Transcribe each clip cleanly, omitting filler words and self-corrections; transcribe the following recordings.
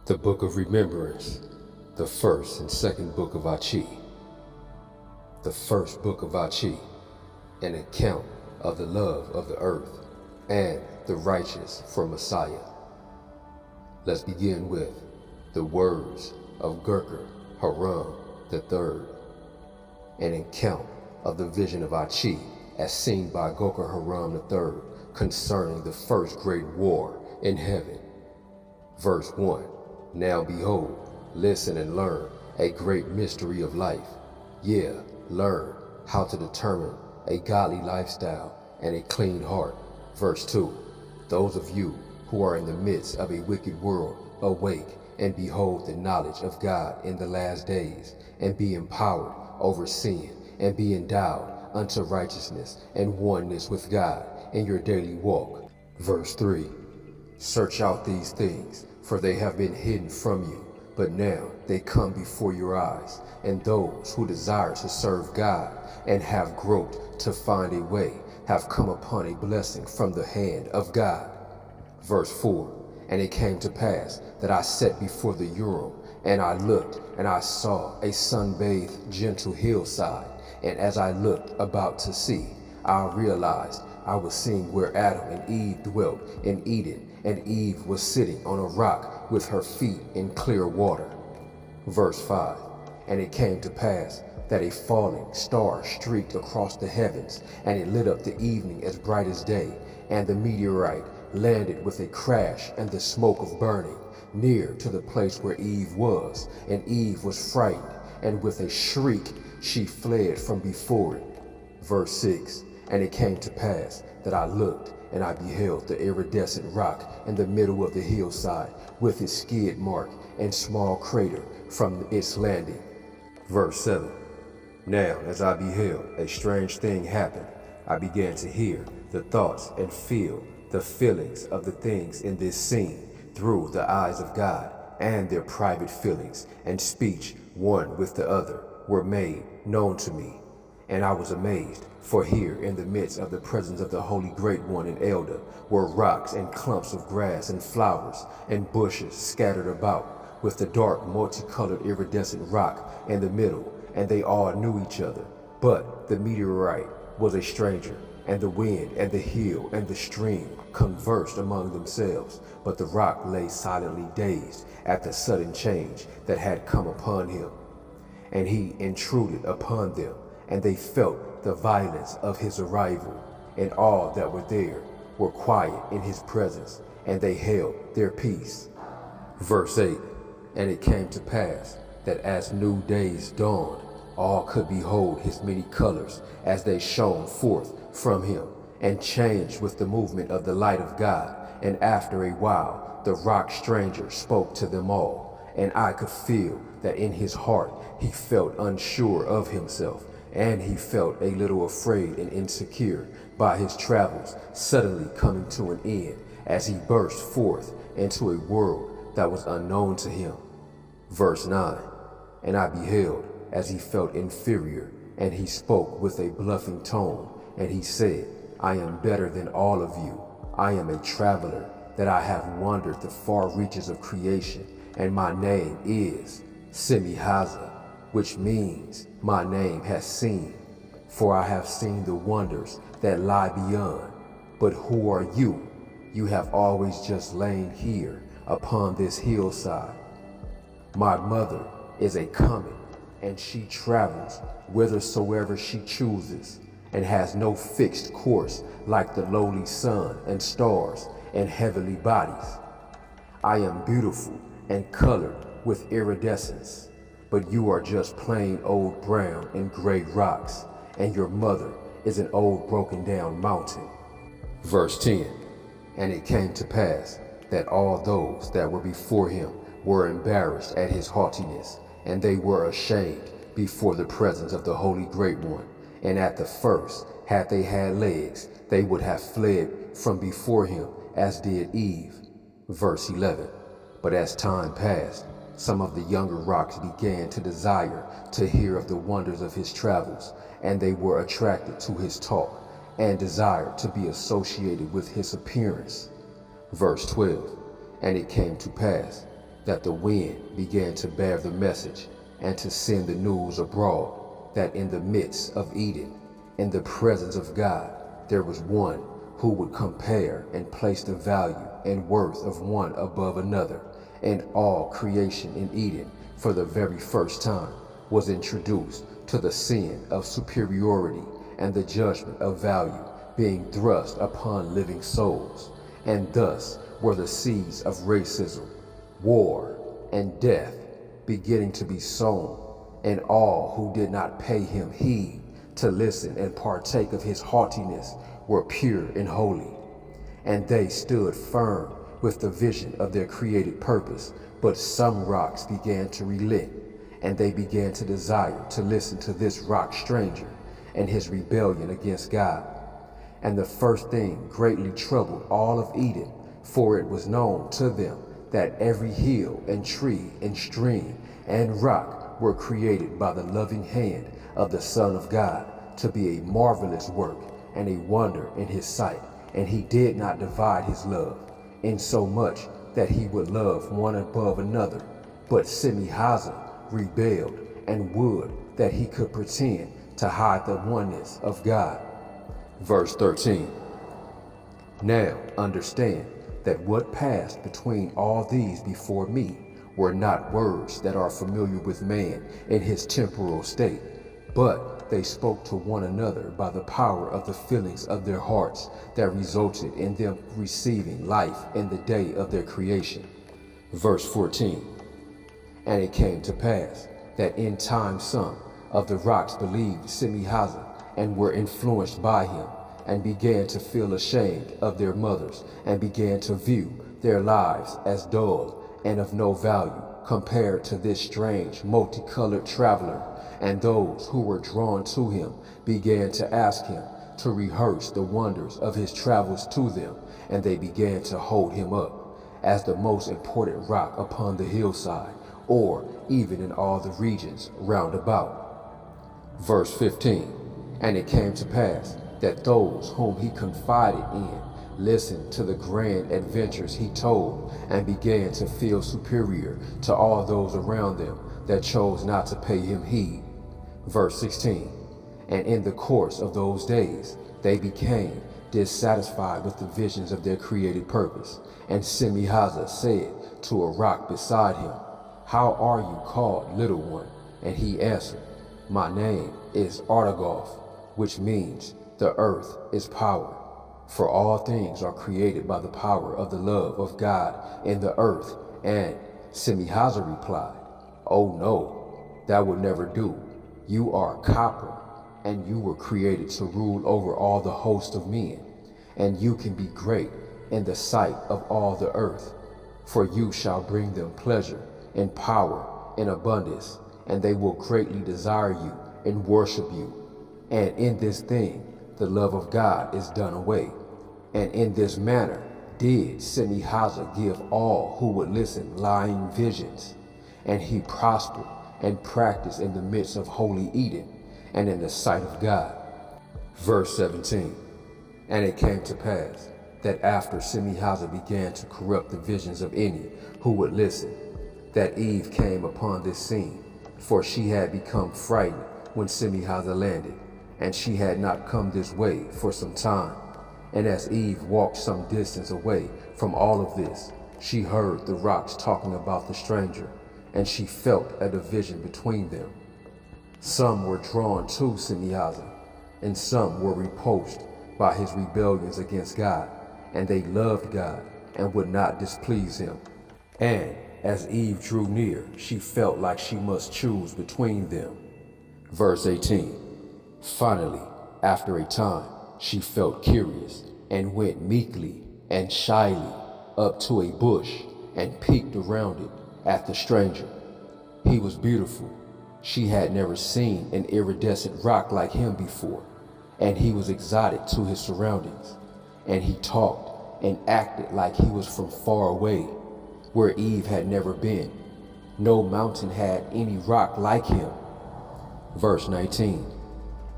The Book of Remembrance, the first and second book of Achee. The first book of Achee, an account of the love of the earth and the righteous for Messiah. Let's begin with the words of Goker Harim III, an account of the vision of Achee as seen by Goker Harim III concerning the first great war in heaven. Verse 1. Now behold, listen and learn a great mystery of life. Yeah, learn how to determine a godly lifestyle and a clean heart. Verse 2. Those of you who are in the midst of a wicked world, awake and behold the knowledge of God in the last days, and be empowered over sin, and be endowed unto righteousness and oneness with God in your daily walk. Verse 3. Search out these things, for they have been hidden from you, but now they come before your eyes, and those who desire to serve God and have groped to find a way have come upon a blessing from the hand of God. Verse 4. And it came to pass that I sat before the Urim, and I looked, and I saw a sun-bathed gentle hillside, and as I looked about to see, I realized I was seeing where Adam and Eve dwelt in Eden, and Eve was sitting on a rock with her feet in clear water. Verse 5. And it came to pass that a falling star streaked across the heavens, and it lit up the evening as bright as day, and the meteorite landed with a crash and the smoke of burning near to the place where Eve was, and Eve was frightened, and with a shriek she fled from before it. Verse 6. And it came to pass that I looked, and I beheld the iridescent rock in the middle of the hillside, with its skid mark and small crater from its landing. Verse 7. Now as I beheld, a strange thing happened. I began to hear the thoughts and feel the feelings of the things in this scene through the eyes of God, and their private feelings and speech one with the other were made known to me. And I was amazed, for here in the midst of the presence of the Holy Great One and Elder were rocks and clumps of grass and flowers and bushes scattered about, with the dark multicolored iridescent rock in the middle, and they all knew each other. But the meteorite was a stranger, and the wind and the hill and the stream conversed among themselves, but the rock lay silently dazed at the sudden change that had come upon him. And he intruded upon them, and they felt the violence of his arrival, and all that were there were quiet in his presence, and they held their peace. Verse 8. And it came to pass that as new days dawned, all could behold his many colors as they shone forth from him, and changed with the movement of the light of God. And after a while the rock stranger spoke to them all, and I could feel that in his heart he felt unsure of himself, and he felt a little afraid and insecure by his travels suddenly coming to an end, as he burst forth into a world that was unknown to him. Verse 9. And I beheld as he felt inferior, and he spoke with a bluffing tone, and he said, I am better than all of you. I am a traveler, that I have wandered the far reaches of creation, and my name is Semihaza, which means my name has seen, for I have seen the wonders that lie beyond. But who are you? You have always just lain here upon this hillside. My mother is a coming, and she travels whithersoever she chooses, and has no fixed course like the lowly sun and stars and heavenly bodies. I am beautiful and colored with iridescence, but you are just plain old brown and gray rocks, and your mother is an old broken down mountain. Verse 10. And it came to pass that all those that were before him were embarrassed at his haughtiness, and they were ashamed before the presence of the Holy Great One. And at the first, had they had legs, they would have fled from before him, as did Eve. Verse 11. But as time passed, some of the younger rocks began to desire to hear of the wonders of his travels, and they were attracted to his talk, and desired to be associated with his appearance. Verse 12. And it came to pass that the wind began to bear the message and to send the news abroad that in the midst of Eden, in the presence of God, there was one who would compare and place the value and worth of one above another, and all creation in Eden for the very first time was introduced to the sin of superiority and the judgment of value being thrust upon living souls, and thus were the seeds of racism, war, and death beginning to be sown, and all who did not pay him heed to listen and partake of his haughtiness were pure and holy. And they stood firm with the vision of their created purpose, but some rocks began to relent, and they began to desire to listen to this rock stranger and his rebellion against God. And the first thing greatly troubled all of Eden, for it was known to them that every hill and tree and stream and rock were created by the loving hand of the Son of God to be a marvelous work and a wonder in his sight. And he did not divide his love, insomuch that he would love one above another. But Semihaza rebelled and would that he could pretend to hide the oneness of God. Verse 13. Now understand that what passed between all these before me were not words that are familiar with man in his temporal state, but they spoke to one another by the power of the feelings of their hearts that resulted in them receiving life in the day of their creation. Verse 14. And it came to pass that in time some of the rocks believed Semihaza and were influenced by him, and began to feel ashamed of their mothers, and began to view their lives as dull and of no value compared to this strange multicolored traveler. And those who were drawn to him began to ask him to rehearse the wonders of his travels to them, and they began to hold him up as the most important rock upon the hillside, or even in all the regions round about. Verse 15. And it came to pass that those whom he confided in listened to the grand adventures he told, and began to feel superior to all those around them that chose not to pay him heed. Verse 16. And in the course of those days they became dissatisfied with the visions of their created purpose. And Semihaza said to a rock beside him, How are you called, little one? And he answered, My name is Artagoth, which means the earth is power. For all things are created by the power of the love of God in the earth. And Semihaza replied, Oh no, that would never do. You are copper, and you were created to rule over all the host of men, and you can be great in the sight of all the earth. For you shall bring them pleasure and power in abundance, and they will greatly desire you and worship you. And in this thing the love of God is done away. And in this manner did Semihaza give all who would listen lying visions. And he prospered and practiced in the midst of holy Eden and in the sight of God. Verse 17. And it came to pass that after Semihaza began to corrupt the visions of any who would listen, that Eve came upon this scene, for she had become frightened when Semihaza landed, and she had not come this way for some time. And as Eve walked some distance away from all of this, she heard the rocks talking about the stranger, and she felt a division between them. Some were drawn to Semihaza, and some were repulsed by his rebellions against God, and they loved God and would not displease him. And as Eve drew near, she felt like she must choose between them. Verse 18. Finally, after a time, she felt curious and went meekly and shyly up to a bush and peeked around it at the stranger. He was beautiful. She had never seen an iridescent rock like him before, and he was exotic to his surroundings. And he talked and acted like he was from far away, where Eve had never been. No mountain had any rock like him. Verse 19.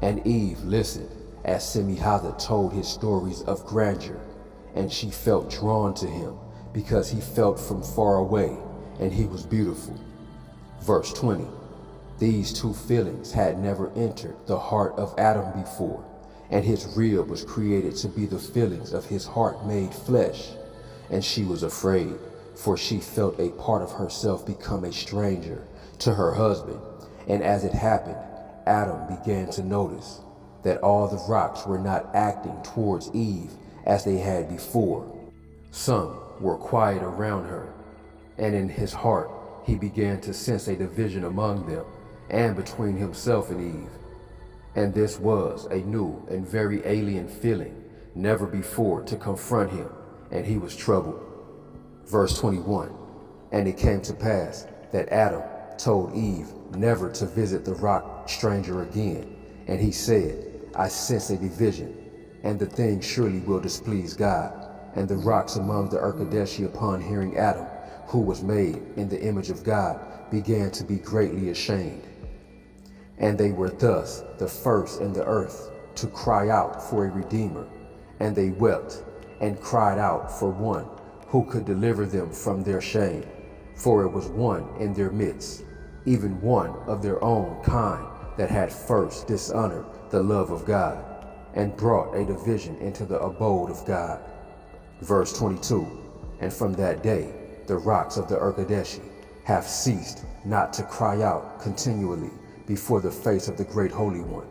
And Eve listened as Semihaza told his stories of grandeur, and she felt drawn to him because he felt from far away, and he was beautiful. Verse 20. These two feelings had never entered the heart of Adam before, and his rib was created to be the feelings of his heart made flesh. And she was afraid, for she felt a part of herself become a stranger to her husband. And as it happened, Adam began to notice that all the rocks were not acting towards Eve as they had before. Some were quiet around her, and in his heart he began to sense a division among them and between himself and Eve. And this was a new and very alien feeling, never before to confront him, and he was troubled. Verse 21. And it came to pass that Adam told Eve never to visit the rock stranger again. And he said, I sense a division, and the thing surely will displease God. And the rocks among the Urkadeshi, upon hearing Adam, who was made in the image of God, began to be greatly ashamed. And they were thus the first in the earth to cry out for a redeemer. And they wept and cried out for one who could deliver them from their shame. For it was one in their midst, even one of their own kind, that had first dishonored the love of God, and brought a division into the abode of God. Verse 22. And from that day the rocks of the Urkadeshi have ceased not to cry out continually before the face of the great Holy One,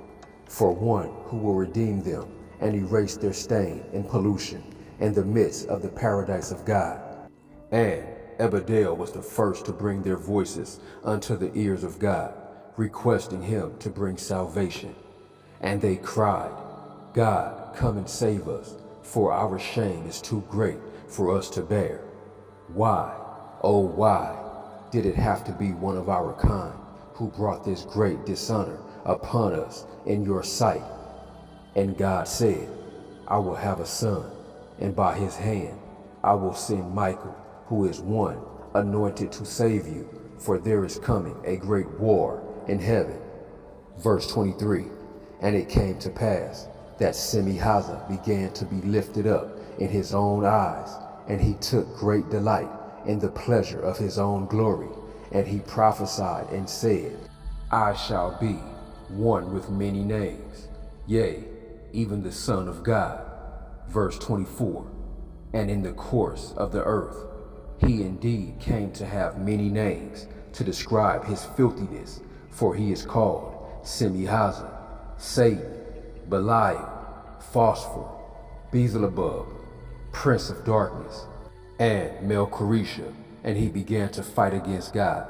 for one who will redeem them and erase their stain and pollution in the midst of the paradise of God. And Ebedel was the first to bring their voices unto the ears of God, requesting him to bring salvation. And they cried, God, come and save us, for our shame is too great for us to bear. Why, oh why, did it have to be one of our kind who brought this great dishonor upon us in your sight? And God said, I will have a son, and by his hand I will send Michael, who is one anointed to save you, for there is coming a great war in heaven. Verse 23. And it came to pass that Semi-Haza began to be lifted up in his own eyes, and he took great delight in the pleasure of his own glory. And he prophesied and said, I shall be one with many names, yea, even the Son of God. Verse 24. And in the course of the earth, he indeed came to have many names to describe his filthiness, for he is called Semi-Haza, Satan, Belial, Phosphor, Beelzebub, Prince of Darkness, and Melchorisha. And he began to fight against God,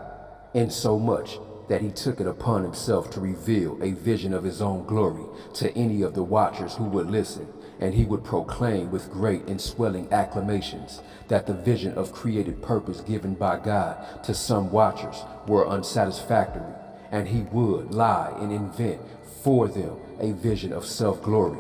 insomuch that he took it upon himself to reveal a vision of his own glory to any of the watchers who would listen, and he would proclaim with great and swelling acclamations that the vision of created purpose given by God to some watchers were unsatisfactory, and he would lie and invent for them a vision of self-glory.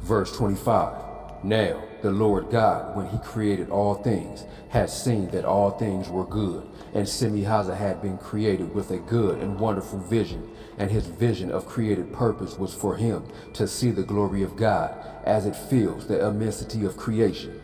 Verse 25. Now the Lord God, when he created all things, had seen that all things were good, and Semi-Haza had been created with a good and wonderful vision, and his vision of created purpose was for him to see the glory of God as it fills the immensity of creation,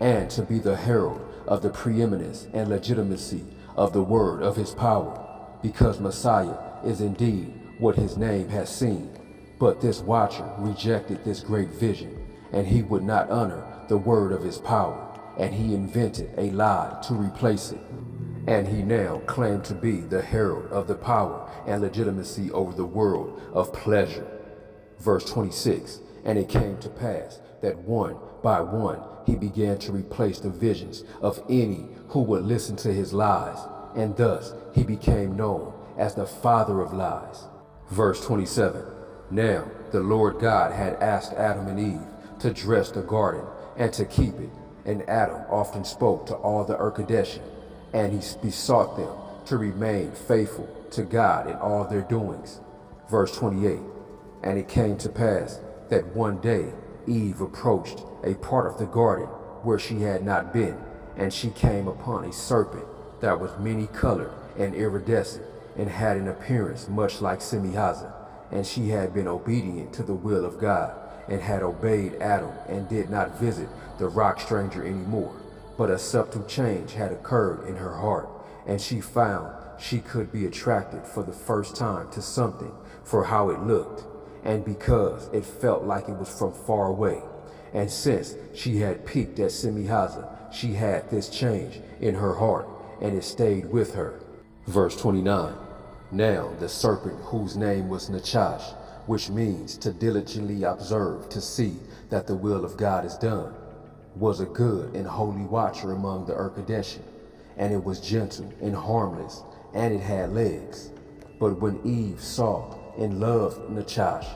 and to be the herald of the preeminence and legitimacy of the word of his power, because Messiah is indeed what his name has seen. But this watcher rejected this great vision, and he would not honor the word of his power, and he invented a lie to replace it. And he now claimed to be the herald of the power and legitimacy over the world of pleasure. Verse 26. And it came to pass that one by one he began to replace the visions of any who would listen to his lies, and thus he became known as the father of lies. Verse 27. Now the Lord God had asked Adam and Eve to dress the garden and to keep it, and Adam often spoke to all the Urkadeshi, and he besought them to remain faithful to God in all their doings. Verse 28. And it came to pass that one day Eve approached a part of the garden where she had not been, and she came upon a serpent that was many-colored and iridescent, and had an appearance much like Semi-Haza. And she had been obedient to the will of God, and had obeyed Adam, and did not visit the rock stranger anymore, but a subtle change had occurred in her heart, and she found she could be attracted for the first time to something for how it looked, and because it felt like it was from far away. And since she had peeked at Semihaza, she had this change in her heart, and it stayed with her. Verse 29. Now the serpent, whose name was Nachash, which means to diligently observe to see that the will of God is done, was a good and holy watcher among the Urkadeshi, and it was gentle and harmless, and it had legs. But when Eve saw and loved Nachash,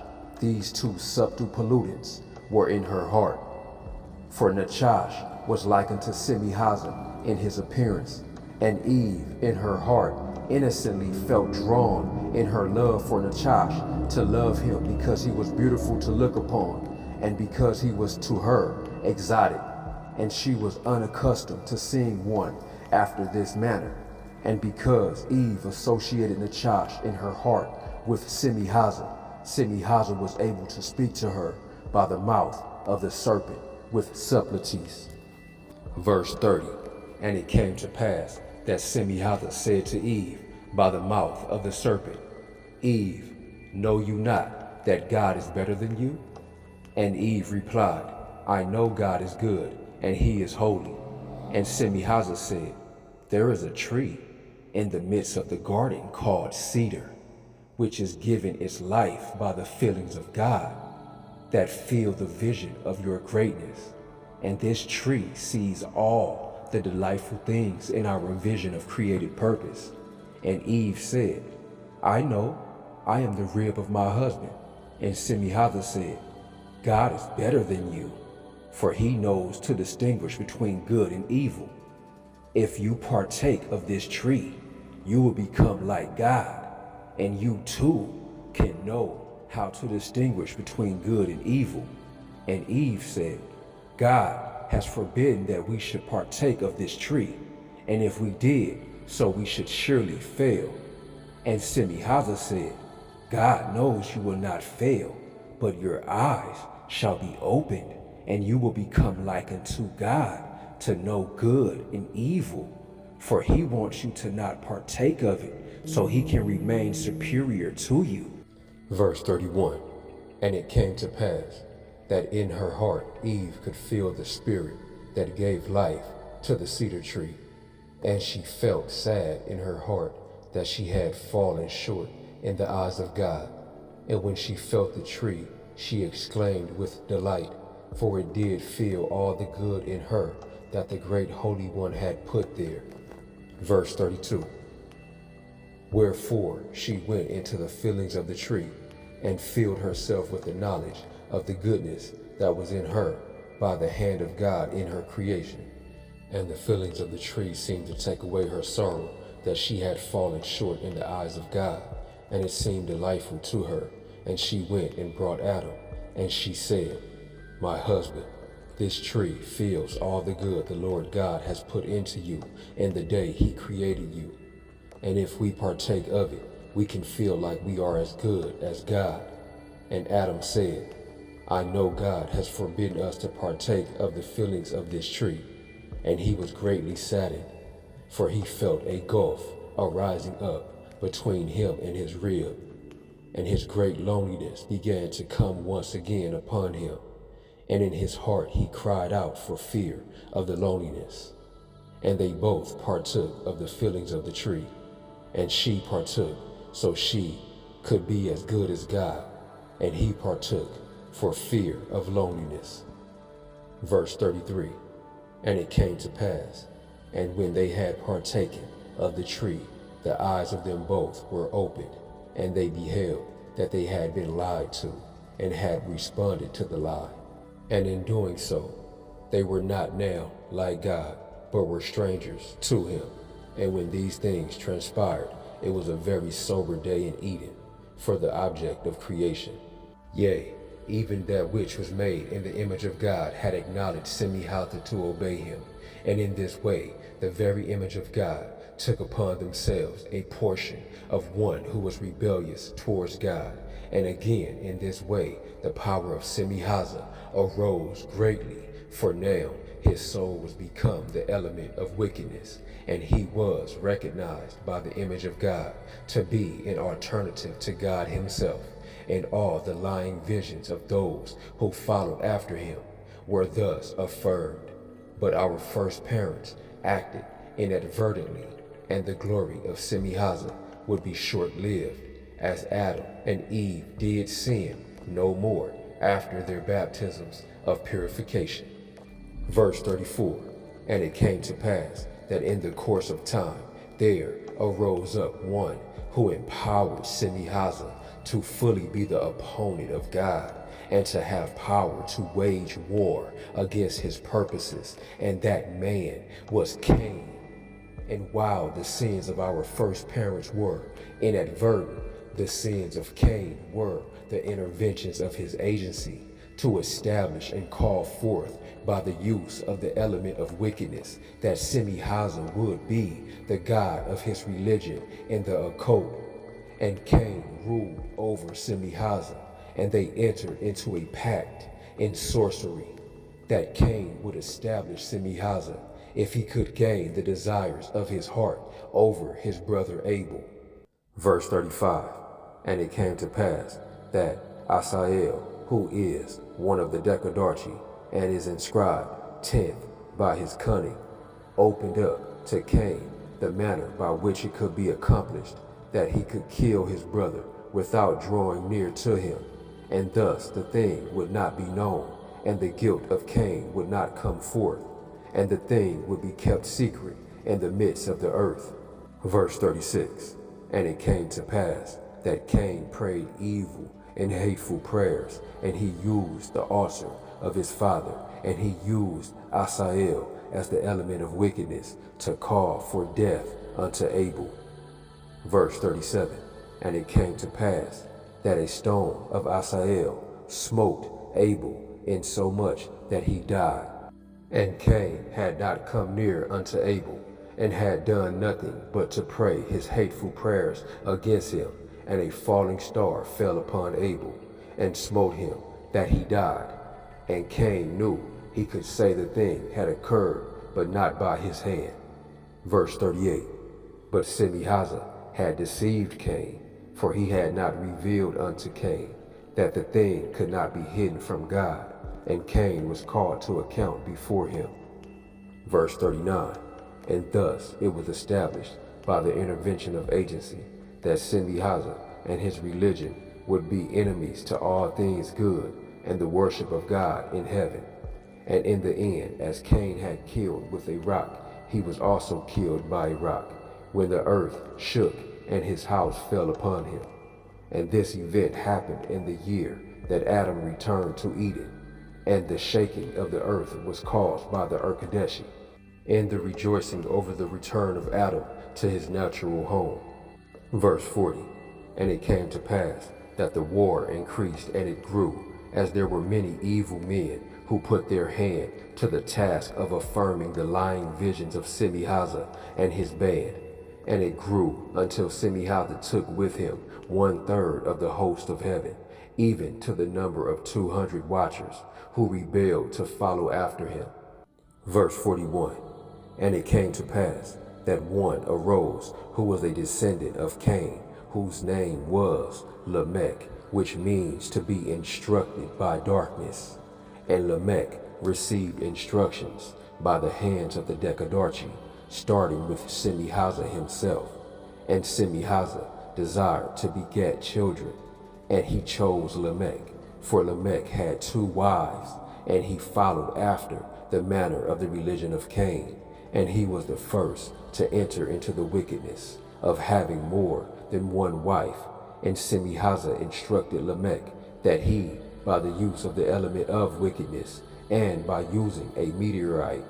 these two subtle pollutants were in her heart. For Nachash was likened to Semihaza in his appearance, and Eve in her heart innocently felt drawn in her love for Nachash to love him because he was beautiful to look upon, and because he was to her exotic, and she was unaccustomed to seeing one after this manner. And because Eve associated Nachash in her heart with Semihaza, Semihaza was able to speak to her by the mouth of the serpent with subtleties. Verse 30. And it came to pass that Semihaza said to Eve by the mouth of the serpent, Eve, know you not that God is better than you? And Eve replied, I know God is good, and he is holy. And Semihaza said, there is a tree in the midst of the garden called cedar, which is given its life by the feelings of God, that feel the vision of your greatness. And this tree sees all the delightful things in our vision of created purpose. And Eve said, I know, I am the rib of my husband. And Semihaza said, God is better than you, for he knows to distinguish between good and evil. If you partake of this tree, you will become like God, and you too can know how to distinguish between good and evil. And Eve said, God has forbidden that we should partake of this tree, and if we did, so we should surely fail. And Semihaza said, God knows you will not fail, but your eyes shall be opened, and you will become like unto God, to know good and evil. For he wants you to not partake of it, so he can remain superior to you. Verse 31. And it came to pass that in her heart Eve could feel the spirit that gave life to the cedar tree, and she felt sad in her heart that she had fallen short in the eyes of God. And when she felt the tree, she exclaimed with delight, for it did feel all the good in her that the great Holy One had put there. Verse 32. Wherefore she went into the fillings of the tree, and filled herself with the knowledge of the goodness that was in her by the hand of God in her creation. And the fillings of the tree seemed to take away her sorrow that she had fallen short in the eyes of God, and it seemed delightful to her. And she went and brought Adam, and she said, My husband, this tree feels all the good the Lord God has put into you in the day he created you. And if we partake of it, we can feel like we are as good as God. And Adam said, I know God has forbidden us to partake of the fillings of this tree. And he was greatly saddened, for he felt a gulf arising up between him and his rib. And his great loneliness began to come once again upon him. And in his heart he cried out for fear of the loneliness. And they both partook of the fillings of the tree, and she partook so she could be as good as God, and he partook for fear of loneliness. Verse 33. And it came to pass, and when they had partaken of the tree, the eyes of them both were opened, and they beheld that they had been lied to, and had responded to the lie. And in doing so, they were not now like God, but were strangers to him. And when these things transpired, it was a very sober day in Eden for the object of creation. Yea, even that which was made in the image of God had acknowledged Semihaza to obey him. And in this way, the very image of God took upon themselves a portion of one who was rebellious towards God. And again, in this way, the power of Semihaza arose greatly, for now his soul was become the element of wickedness, and he was recognized by the image of God to be an alternative to God himself, and all the lying visions of those who followed after him were thus affirmed. But our first parents acted inadvertently, and the glory of Semihaza would be short-lived, as Adam and Eve did sin no more after their baptisms of purification. Verse 34, and it came to pass that in the course of time there arose up one who empowered Semihaza to fully be the opponent of God and to have power to wage war against his purposes, and that man was Cain. And while the sins of our first parents were inadvertent, the sins of Cain were the interventions of his agency to establish and call forth by the use of the element of wickedness that Semihaza would be the god of his religion in the occult. And Cain ruled over Semihaza, and they entered into a pact in sorcery that Cain would establish Semihaza if he could gain the desires of his heart over his brother Abel. Verse 35, and it came to pass that Asael, who is one of the Decadarchi, and is inscribed 10th by his cunning, opened up to Cain the manner by which it could be accomplished, that he could kill his brother without drawing near to him, and thus the thing would not be known, and the guilt of Cain would not come forth, and the thing would be kept secret in the midst of the earth. Verse 36, and it came to pass that Cain prayed evil and hateful prayers, and he used the altar of his father, and he used Asael as the element of wickedness to call for death unto Abel. Verse 37, and it came to pass that a stone of Asael smote Abel insomuch that he died. And Cain had not come near unto Abel, and had done nothing but to pray his hateful prayers against him, and a falling star fell upon Abel, and smote him that he died. And Cain knew he could say the thing had occurred, but not by his hand. Verse 38, but Semihaza had deceived Cain, for he had not revealed unto Cain that the thing could not be hidden from God, and Cain was called to account before him. Verse 39, and thus it was established by the intervention of agency that Semihaza and his religion would be enemies to all things good and the worship of God in heaven. And in the end, as Cain had killed with a rock, he was also killed by a rock, when the earth shook and his house fell upon him. And this event happened in the year that Adam returned to Eden, and the shaking of the earth was caused by the Urkadeshi, and the rejoicing over the return of Adam to his natural home. Verse 40, and it came to pass that the war increased and it grew, as there were many evil men who put their hand to the task of affirming the lying visions of Semihaza and his band. And it grew until Semihaza took with him 1/3 of the host of heaven, even to the number of 200 watchers, who rebelled to follow after him. Verse 41, and it came to pass that one arose who was a descendant of Cain, whose name was Lamech, which means to be instructed by darkness. And Lamech received instructions by the hands of the Decadarchi, starting with Semihaza himself. And Semihaza desired to beget children, and he chose Lamech, for Lamech had 2 wives, and he followed after the manner of the religion of Cain, and he was the first to enter into the wickedness of having more than 1 wife. And Semihaza instructed Lamech that he, by the use of the element of wickedness, and by using a meteorite,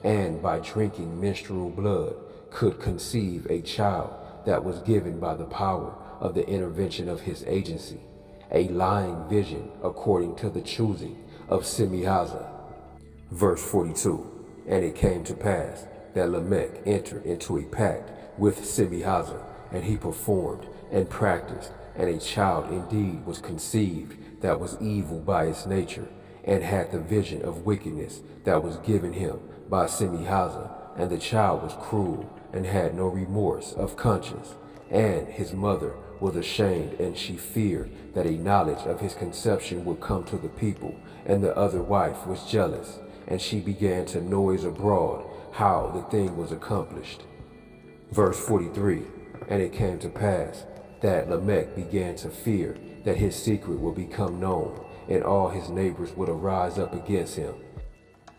and by drinking menstrual blood, could conceive a child that was given by the power of the intervention of his agency, a lying vision according to the choosing of Semihaza. Verse 42, and it came to pass that Lamech entered into a pact with Semihaza, and he performed and practiced, and a child indeed was conceived that was evil by its nature, and had the vision of wickedness that was given him by Semihaza, and the child was cruel and had no remorse of conscience. And his mother was ashamed, and she feared that a knowledge of his conception would come to the people, and the other wife was jealous, and she began to noise abroad how the thing was accomplished. Verse 43, and it came to pass that Lamech began to fear that his secret would become known, and all his neighbors would arise up against him.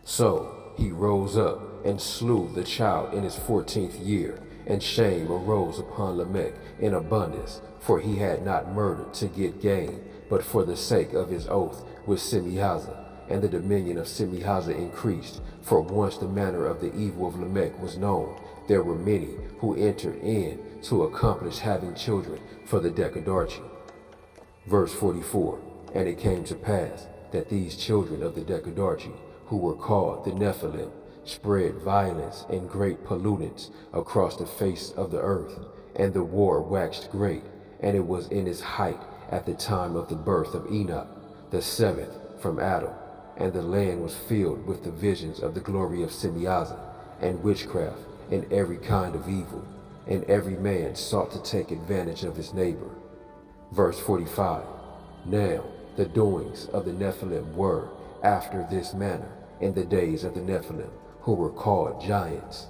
So he rose up and slew the child in his 14th year, and shame arose upon Lamech in abundance, for he had not murdered to get gain, but for the sake of his oath with Semihaza. And the dominion of Semihaza increased, for once the manner of the evil of Lamech was known, there were many who entered in to accomplish having children for the Decadarchi. Verse 44, and it came to pass that these children of the Decadarchi, who were called the Nephilim, spread violence and great pollutants across the face of the earth, and the war waxed great, and it was in its height at the time of the birth of Enoch, the 7th from Adam, and the land was filled with the visions of the glory of Semihaza, and witchcraft, and every kind of evil, and every man sought to take advantage of his neighbor. Verse 45, now the doings of the Nephilim were after this manner in the days of the Nephilim, who were called giants.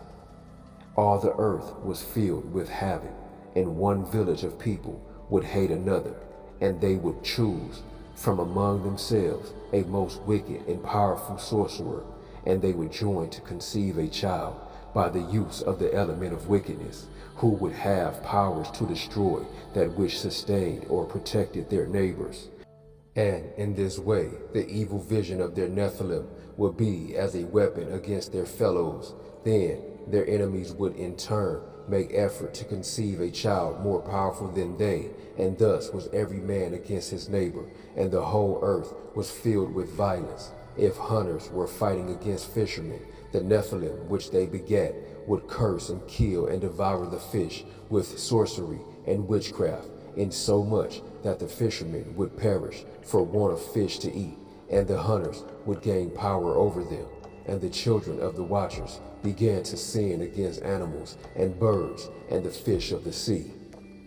All the earth was filled with havoc, and one village of people would hate another, and they would choose from among themselves a most wicked and powerful sorcerer, and they would join to conceive a child by the use of the element of wickedness, who would have powers to destroy that which sustained or protected their neighbors. And in this way, the evil vision of their Nephilim would be as a weapon against their fellows. Then their enemies would in turn make effort to conceive a child more powerful than they, and thus was every man against his neighbor, and the whole earth was filled with violence. If hunters were fighting against fishermen, the Nephilim which they begat would curse and kill and devour the fish with sorcery and witchcraft, insomuch that the fishermen would perish for want of fish to eat, and the hunters would gain power over them. And the children of the watchers began to sin against animals and birds and the fish of the sea.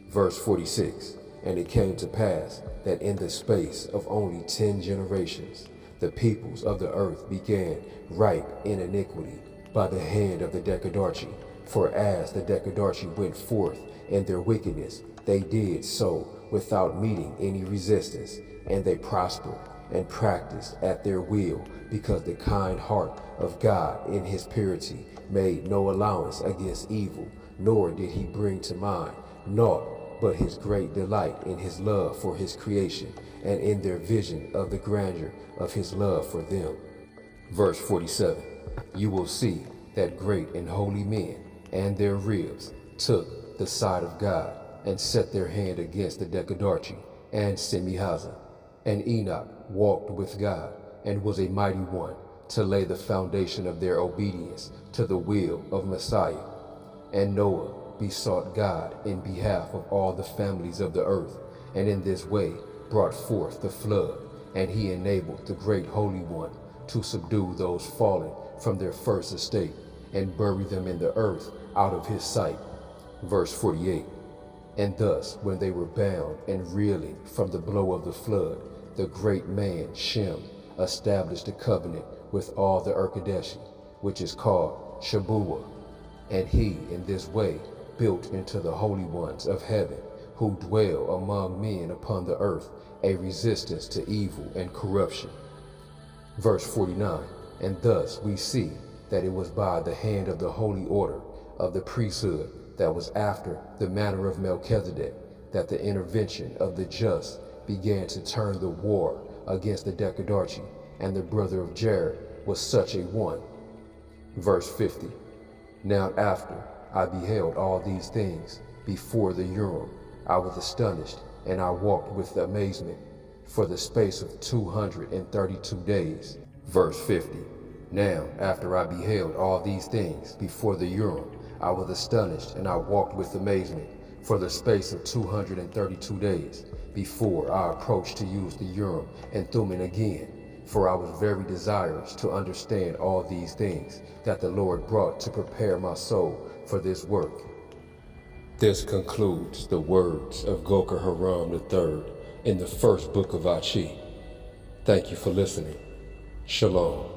Verse 46, and it came to pass that in the space of only 10 generations, the peoples of the earth began ripe in iniquity by the hand of the Decadarchi. For as the Decadarchi went forth in their wickedness, they did so without meeting any resistance, and they prospered and practiced at their will, because the kind heart of God in his purity made no allowance against evil, nor did he bring to mind naught but his great delight in his love for his creation, and in their vision of the grandeur of his love for them. Verse 47, you will see that great and holy men and their ribs took the side of God, and set their hand against the Decadarchi and Semihaza. And Enoch walked with God, and was a mighty one, to lay the foundation of their obedience to the will of Messiah. And Noah besought God in behalf of all the families of the earth, and in this way brought forth the flood, and he enabled the great Holy One to subdue those fallen from their first estate, and bury them in the earth out of his sight. Verse 48, and thus when they were bound and reeling from the blow of the flood, the great man Shem established a covenant with all the Urkadeshi, which is called Shabuah, and he in this way built into the holy ones of heaven, who dwell among men upon the earth, a resistance to evil and corruption. Verse 49, and thus we see that it was by the hand of the holy order of the priesthood that was after the manner of Melchizedek that the intervention of the just began to turn the war against the Decadarchi, and the brother of Jared was such a one. Verse 50, now after I beheld all these things before the Urim, I was astonished, and I walked with amazement for the space of 232 days. Verse 50, now after I beheld all these things before the Urim, I was astonished, and I walked with amazement for the space of 232 days before I approached to use the Urim and Thummim again. for I was very desirous to understand all these things that the Lord brought to prepare my soul for this work. This concludes the words of Goker Harim III in the first book of Achee. Thank you for listening. Shalom.